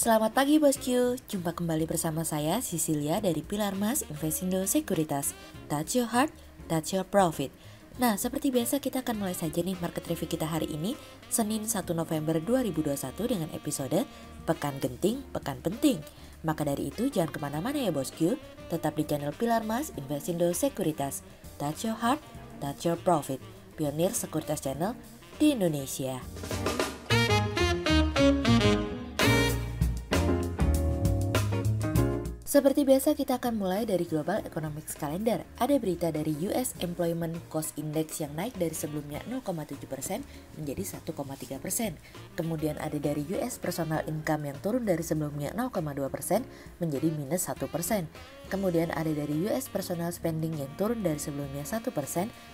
Selamat pagi bosku, jumpa kembali bersama saya Cecilia dari Pilar Mas Investindo Sekuritas. Touch your heart, touch your profit. Nah, seperti biasa kita akan mulai saja nih market review kita hari ini, Senin 1 November 2021 dengan episode Pekan Genting, Pekan Penting. Maka dari itu jangan kemana-mana ya bosku, tetap di channel Pilar Mas Investindo Sekuritas. Touch your heart, touch your profit. Pionir Sekuritas Channel di Indonesia. Seperti biasa kita akan mulai dari Global Economics Calendar. Ada berita dari US Employment Cost Index yang naik dari sebelumnya 0,7% menjadi 1,3%. Kemudian ada dari US Personal Income yang turun dari sebelumnya 0,2% menjadi minus 1%. Kemudian ada dari US Personal Spending yang turun dari sebelumnya 1%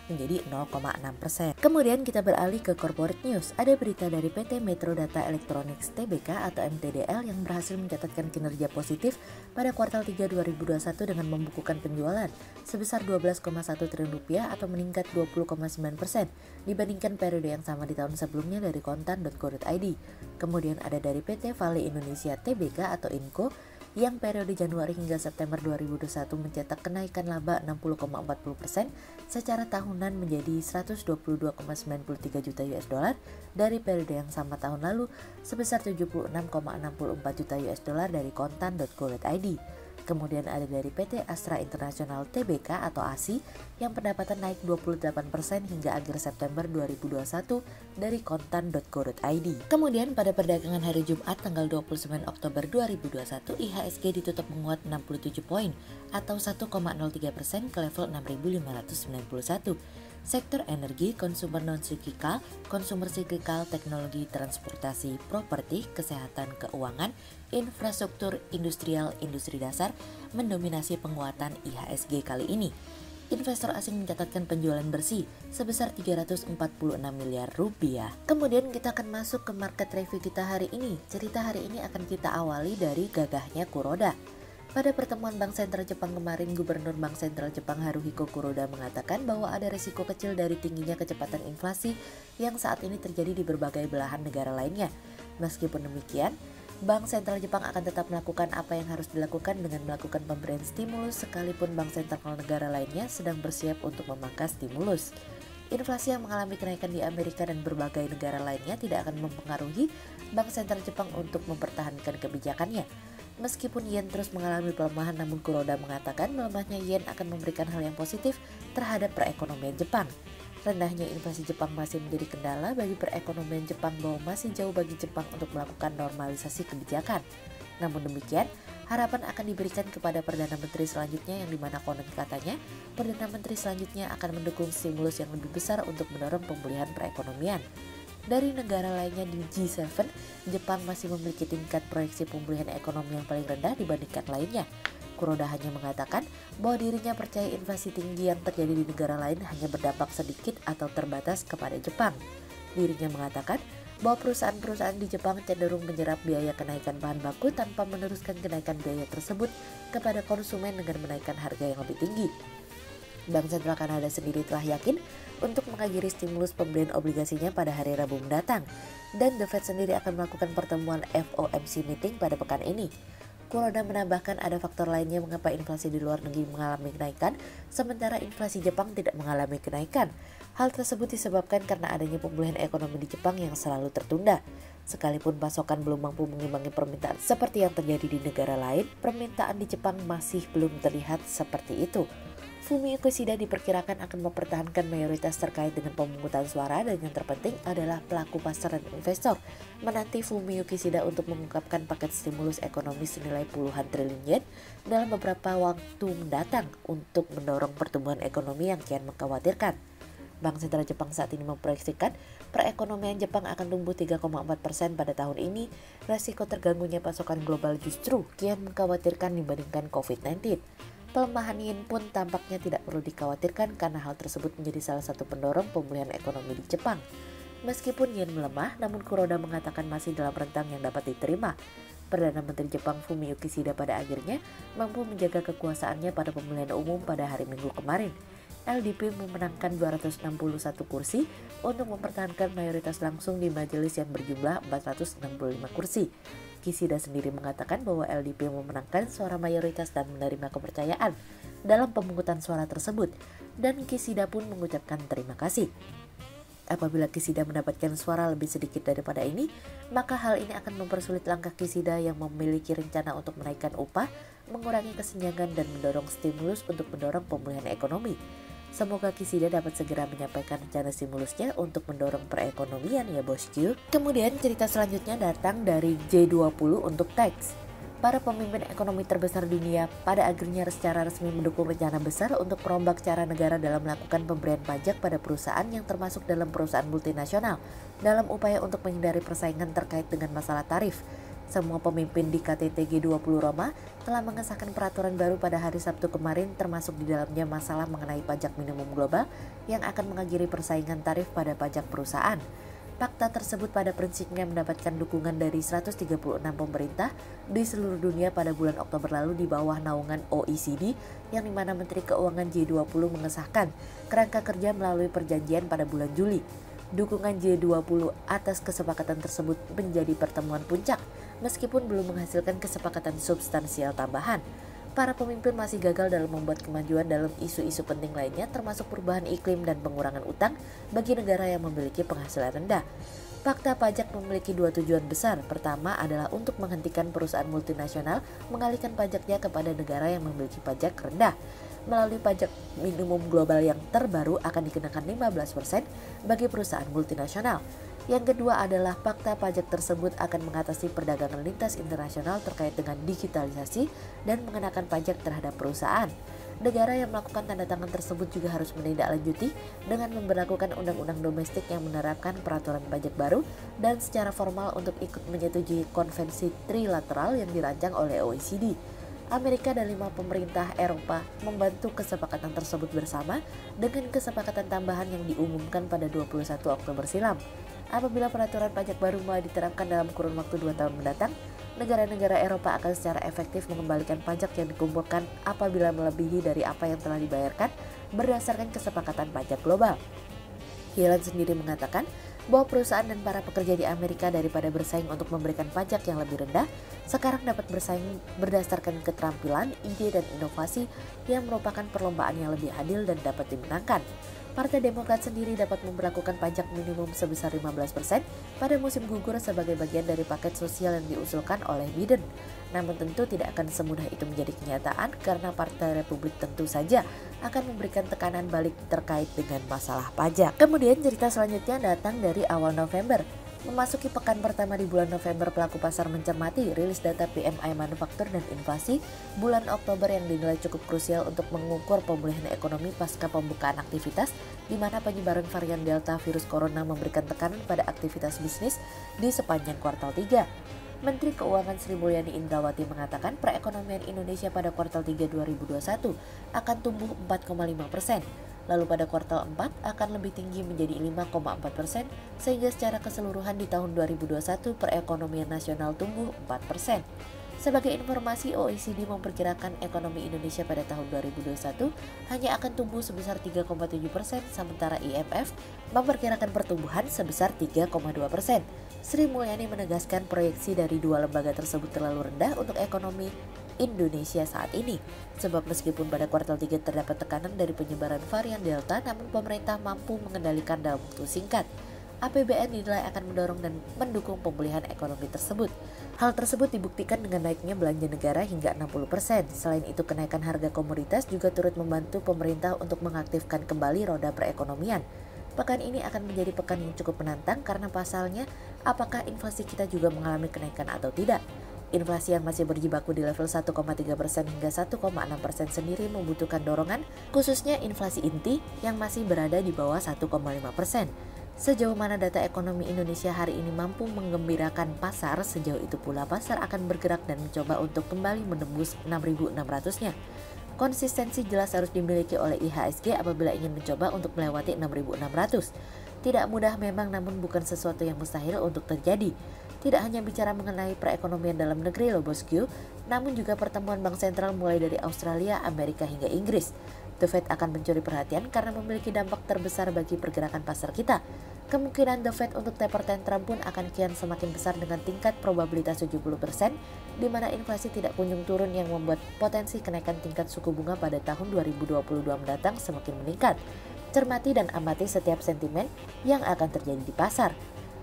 menjadi 0,6%. Kemudian kita beralih ke Corporate News. Ada berita dari PT Metro Data Electronics Tbk atau MTDL yang berhasil mencatatkan kinerja positif pada kuartal 3 2021 dengan membukukan penjualan sebesar 12,1 triliun rupiah atau meningkat 20,9% dibandingkan periode yang sama di tahun sebelumnya dari kontan.co.id. Kemudian ada dari PT Vale Indonesia Tbk atau Inco yang periode Januari hingga September 2021 mencetak kenaikan laba 60,40% secara tahunan menjadi 122,93 juta US dollar dari periode yang sama tahun lalu sebesar 76,64 juta US dollar dari kontan.co.id. Kemudian ada dari PT Astra International Tbk atau ASI yang pendapatan naik 28% hingga akhir September 2021 dari kontan.co.id. Kemudian pada perdagangan hari Jumat tanggal 29 Oktober 2021 IHSG ditutup menguat 67 poin atau 1,03% ke level 6.591. Sektor energi, konsumer non-siklikal, konsumer siklikal, teknologi, transportasi, properti, kesehatan, keuangan, infrastruktur, industrial, industri dasar mendominasi penguatan IHSG kali ini. Investor asing mencatatkan penjualan bersih sebesar 346 miliar rupiah. Kemudian kita akan masuk ke market review kita hari ini. Cerita hari ini akan kita awali dari gagahnya Kuroda. Pada pertemuan Bank Sentral Jepang kemarin, Gubernur Bank Sentral Jepang Haruhiko Kuroda mengatakan bahwa ada resiko kecil dari tingginya kecepatan inflasi yang saat ini terjadi di berbagai belahan negara lainnya. Meskipun demikian, Bank Sentral Jepang akan tetap melakukan apa yang harus dilakukan dengan melakukan pemberian stimulus sekalipun bank sentral negara lainnya sedang bersiap untuk memangkas stimulus. Inflasi yang mengalami kenaikan di Amerika dan berbagai negara lainnya tidak akan mempengaruhi Bank Sentral Jepang untuk mempertahankan kebijakannya. Meskipun yen terus mengalami pelemahan, namun Kuroda mengatakan melemahnya yen akan memberikan hal yang positif terhadap perekonomian Jepang. Rendahnya inflasi Jepang masih menjadi kendala bagi perekonomian Jepang bahwa masih jauh bagi Jepang untuk melakukan normalisasi kebijakan. Namun demikian, harapan akan diberikan kepada Perdana Menteri selanjutnya yang dimana konon katanya Perdana Menteri selanjutnya akan mendukung stimulus yang lebih besar untuk mendorong pemulihan perekonomian. Dari negara lainnya di G7, Jepang masih memiliki tingkat proyeksi pemulihan ekonomi yang paling rendah dibandingkan lainnya. Kuroda hanya mengatakan bahwa dirinya percaya inflasi tinggi yang terjadi di negara lain hanya berdampak sedikit atau terbatas kepada Jepang. Dirinya mengatakan bahwa perusahaan-perusahaan di Jepang cenderung menyerap biaya kenaikan bahan baku tanpa meneruskan kenaikan biaya tersebut kepada konsumen dengan menaikkan harga yang lebih tinggi. Bank Sentral Kanada sendiri telah yakin untuk mengakhiri stimulus pembelian obligasinya pada hari Rabu mendatang, dan The Fed sendiri akan melakukan pertemuan FOMC meeting pada pekan ini. Kuroda menambahkan ada faktor lainnya mengapa inflasi di luar negeri mengalami kenaikan, sementara inflasi Jepang tidak mengalami kenaikan. Hal tersebut disebabkan karena adanya pemulihan ekonomi di Jepang yang selalu tertunda. Sekalipun pasokan belum mampu mengimbangi permintaan seperti yang terjadi di negara lain, permintaan di Jepang masih belum terlihat seperti itu. Fumio Kishida diperkirakan akan mempertahankan mayoritas terkait dengan pemungutan suara, dan yang terpenting adalah pelaku pasar dan investor menanti Fumio Kishida untuk mengungkapkan paket stimulus ekonomi senilai puluhan triliun yen dalam beberapa waktu mendatang untuk mendorong pertumbuhan ekonomi yang kian mengkhawatirkan. Bank Sentral Jepang saat ini memproyeksikan perekonomian Jepang akan tumbuh 3,4% pada tahun ini. Resiko terganggunya pasokan global justru kian mengkhawatirkan dibandingkan COVID-19. Pelemahan yen pun tampaknya tidak perlu dikhawatirkan karena hal tersebut menjadi salah satu pendorong pemulihan ekonomi di Jepang. Meskipun yen melemah, namun Kuroda mengatakan masih dalam rentang yang dapat diterima. Perdana Menteri Jepang Fumio Kishida pada akhirnya mampu menjaga kekuasaannya pada pemilihan umum pada hari Minggu kemarin. LDP memenangkan 261 kursi untuk mempertahankan mayoritas langsung di majelis yang berjumlah 465 kursi. Kishida sendiri mengatakan bahwa LDP memenangkan suara mayoritas dan menerima kepercayaan dalam pemungutan suara tersebut, dan Kishida pun mengucapkan terima kasih. Apabila Kishida mendapatkan suara lebih sedikit daripada ini, maka hal ini akan mempersulit langkah Kishida yang memiliki rencana untuk menaikkan upah, mengurangi kesenjangan, dan mendorong stimulus untuk mendorong pemulihan ekonomi. Semoga Kishida dapat segera menyampaikan rencana stimulusnya untuk mendorong perekonomian ya bosku. Kemudian cerita selanjutnya datang dari G20 untuk teks. Para pemimpin ekonomi terbesar dunia pada akhirnya secara resmi mendukung rencana besar untuk merombak cara negara dalam melakukan pemberian pajak pada perusahaan yang termasuk dalam perusahaan multinasional dalam upaya untuk menghindari persaingan terkait dengan masalah tarif. Semua pemimpin di KTT G20 Roma telah mengesahkan peraturan baru pada hari Sabtu kemarin, termasuk di dalamnya masalah mengenai pajak minimum global yang akan mengakhiri persaingan tarif pada pajak perusahaan. Fakta tersebut pada prinsipnya mendapatkan dukungan dari 136 pemerintah di seluruh dunia pada bulan Oktober lalu di bawah naungan OECD, yang dimana Menteri Keuangan G20 mengesahkan kerangka kerja melalui perjanjian pada bulan Juli. Dukungan G20 atas kesepakatan tersebut menjadi pertemuan puncak, meskipun belum menghasilkan kesepakatan substansial tambahan. Para pemimpin masih gagal dalam membuat kemajuan dalam isu-isu penting lainnya, termasuk perubahan iklim dan pengurangan utang bagi negara yang memiliki penghasilan rendah. Fakta pajak memiliki dua tujuan besar. Pertama adalah untuk menghentikan perusahaan multinasional mengalihkan pajaknya kepada negara yang memiliki pajak rendah. Melalui pajak minimum global yang terbaru akan dikenakan 15% bagi perusahaan multinasional. Yang kedua adalah fakta pajak tersebut akan mengatasi perdagangan lintas internasional terkait dengan digitalisasi dan mengenakan pajak terhadap perusahaan. Negara yang melakukan tanda tangan tersebut juga harus menindaklanjuti dengan memberlakukan undang-undang domestik yang menerapkan peraturan pajak baru dan secara formal untuk ikut menyetujui konvensi trilateral yang dirancang oleh OECD. Amerika dan 5 pemerintah Eropa membantu kesepakatan tersebut bersama dengan kesepakatan tambahan yang diumumkan pada 21 Oktober silam. Apabila peraturan pajak baru mulai diterapkan dalam kurun waktu 2 tahun mendatang, negara-negara Eropa akan secara efektif mengembalikan pajak yang dikumpulkan apabila melebihi dari apa yang telah dibayarkan berdasarkan kesepakatan pajak global. Yellen sendiri mengatakan bahwa perusahaan dan para pekerja di Amerika daripada bersaing untuk memberikan pajak yang lebih rendah, sekarang dapat bersaing berdasarkan keterampilan, ide, dan inovasi yang merupakan perlombaan yang lebih adil dan dapat dimenangkan. Partai Demokrat sendiri dapat memberlakukan pajak minimum sebesar 15% pada musim gugur sebagai bagian dari paket sosial yang diusulkan oleh Biden. Namun tentu tidak akan semudah itu menjadi kenyataan karena Partai Republik tentu saja akan memberikan tekanan balik terkait dengan masalah pajak. Kemudian cerita selanjutnya datang dari awal November. Memasuki pekan pertama di bulan November, pelaku pasar mencermati rilis data PMI manufaktur dan inflasi bulan Oktober yang dinilai cukup krusial untuk mengukur pemulihan ekonomi pasca pembukaan aktivitas, di mana penyebaran varian Delta virus corona memberikan tekanan pada aktivitas bisnis di sepanjang kuartal 3. Menteri Keuangan Sri Mulyani Indrawati mengatakan perekonomian Indonesia pada kuartal 3 2021 akan tumbuh 4,5%. Lalu pada kuartal 4 akan lebih tinggi menjadi 5,4%, sehingga secara keseluruhan di tahun 2021 perekonomian nasional tumbuh 4%. Sebagai informasi, OECD memperkirakan ekonomi Indonesia pada tahun 2021 hanya akan tumbuh sebesar 3,7%, sementara IMF memperkirakan pertumbuhan sebesar 3,2%. Sri Mulyani menegaskan proyeksi dari dua lembaga tersebut terlalu rendah untuk ekonomi Indonesia saat ini. Sebab meskipun pada kuartal 3 terdapat tekanan dari penyebaran varian Delta, namun pemerintah mampu mengendalikan dalam waktu singkat. APBN dinilai akan mendorong dan mendukung pemulihan ekonomi tersebut. Hal tersebut dibuktikan dengan naiknya belanja negara hingga 60%. Selain itu, kenaikan harga komoditas juga turut membantu pemerintah untuk mengaktifkan kembali roda perekonomian. Pekan ini akan menjadi pekan yang cukup menantang karena pasalnya, apakah inflasi kita juga mengalami kenaikan atau tidak? Inflasi yang masih berjibaku di level 1,3% hingga 1,6% sendiri membutuhkan dorongan, khususnya inflasi inti yang masih berada di bawah 1,5%. Sejauh mana data ekonomi Indonesia hari ini mampu menggembirakan pasar, sejauh itu pula pasar akan bergerak dan mencoba untuk kembali menembus 6.600-nya. Konsistensi jelas harus dimiliki oleh IHSG apabila ingin mencoba untuk melewati 6.600. Tidak mudah memang, namun bukan sesuatu yang mustahil untuk terjadi. Tidak hanya bicara mengenai perekonomian dalam negeri loh bosku, namun juga pertemuan bank sentral mulai dari Australia, Amerika hingga Inggris. The Fed akan mencuri perhatian karena memiliki dampak terbesar bagi pergerakan pasar kita. Kemungkinan The Fed untuk taper tantrum pun akan kian semakin besar dengan tingkat probabilitas 70%, di mana inflasi tidak kunjung turun yang membuat potensi kenaikan tingkat suku bunga pada tahun 2022 mendatang semakin meningkat. Cermati dan amati setiap sentimen yang akan terjadi di pasar.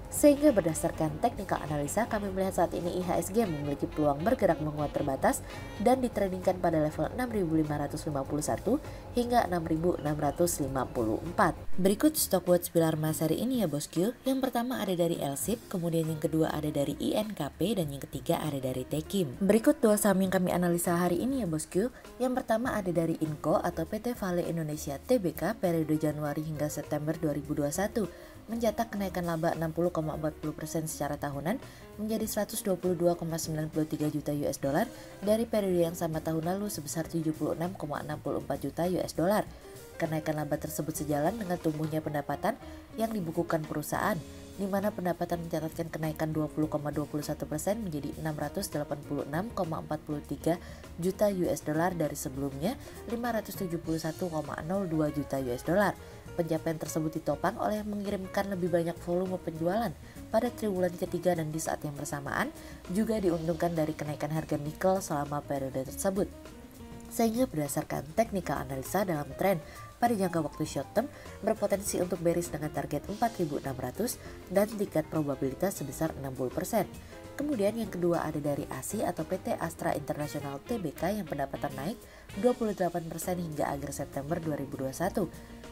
Sehingga berdasarkan technical analisa, kami melihat saat ini IHSG memiliki peluang bergerak menguat terbatas dan ditradingkan pada level 6.551 hingga 6.654. Berikut stock watch pilar emas hari ini ya bosku. Yang pertama ada dari LSIP, kemudian yang kedua ada dari INKP, dan yang ketiga ada dari Tekim. Berikut dua saham yang kami analisa hari ini ya bosku. Yang pertama ada dari Inco atau PT Vale Indonesia Tbk periode Januari hingga September 2021. Mencetak kenaikan laba 60,40% secara tahunan menjadi 122,93 juta US dollar dari periode yang sama tahun lalu sebesar 76,64 juta US dollar. Kenaikan laba tersebut sejalan dengan tumbuhnya pendapatan yang dibukukan perusahaan, di mana pendapatan mencatatkan kenaikan 20,21% menjadi 686,43 juta US dollar dari sebelumnya 571,02 juta US dollar. Pencapaian tersebut ditopang oleh mengirimkan lebih banyak volume penjualan pada triwulan ketiga, dan di saat yang bersamaan juga diuntungkan dari kenaikan harga nikel selama periode tersebut. Sehingga berdasarkan technical analisa dalam tren pada jangka waktu short term berpotensi untuk bearish dengan target 4.600 dan tingkat probabilitas sebesar 60%. Kemudian yang kedua ada dari ASI atau PT Astra International Tbk yang pendapatan naik 28% hingga akhir September 2021.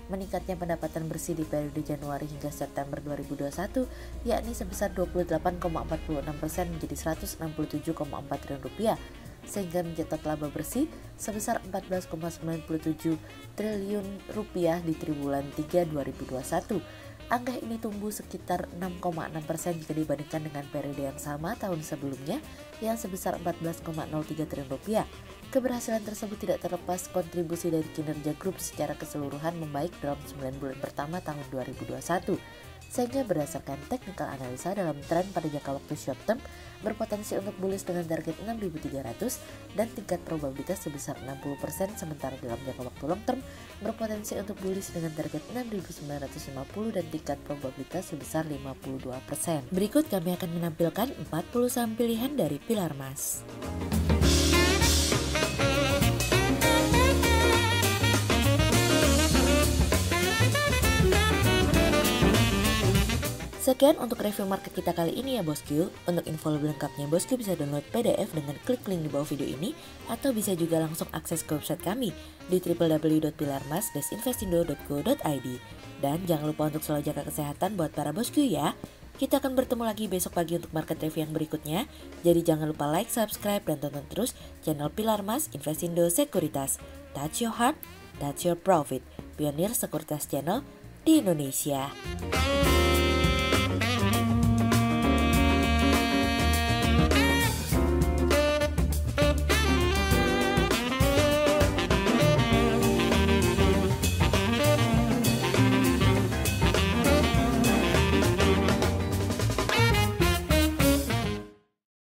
Meningkatnya pendapatan bersih di periode Januari hingga September 2021 yakni sebesar 28,46% menjadi 167,4 triliun rupiah, sehingga mencatat laba bersih sebesar 14,97 triliun rupiah di triwulan 3 2021. Angka ini tumbuh sekitar 6,6% jika dibandingkan dengan periode yang sama tahun sebelumnya yang sebesar 14,03 triliun rupiah. Keberhasilan tersebut tidak terlepas kontribusi dari kinerja grup secara keseluruhan membaik dalam 9 bulan pertama tahun 2021. Sehingga berdasarkan technical analisa dalam tren pada jangka waktu short term berpotensi untuk bullish dengan target 6.300 dan tingkat probabilitas sebesar 60%, sementara dalam jangka waktu long term berpotensi untuk bullish dengan target 6.950 dan tingkat probabilitas sebesar 52%. Berikut kami akan menampilkan 40 saham pilihan dari pilar emas. Sekian untuk review market kita kali ini ya bosku. Untuk info lebih lengkapnya bosku bisa download PDF dengan klik link di bawah video ini, atau bisa juga langsung akses ke website kami di www.pilarmas-investindo.co.id. Dan jangan lupa untuk selalu jaga kesehatan buat para bosku ya. Kita akan bertemu lagi besok pagi untuk market review yang berikutnya. Jadi jangan lupa like, subscribe, dan tonton terus channel Pilar Mas Investindo Sekuritas. Touch your heart, touch your profit. Pionir Sekuritas Channel di Indonesia.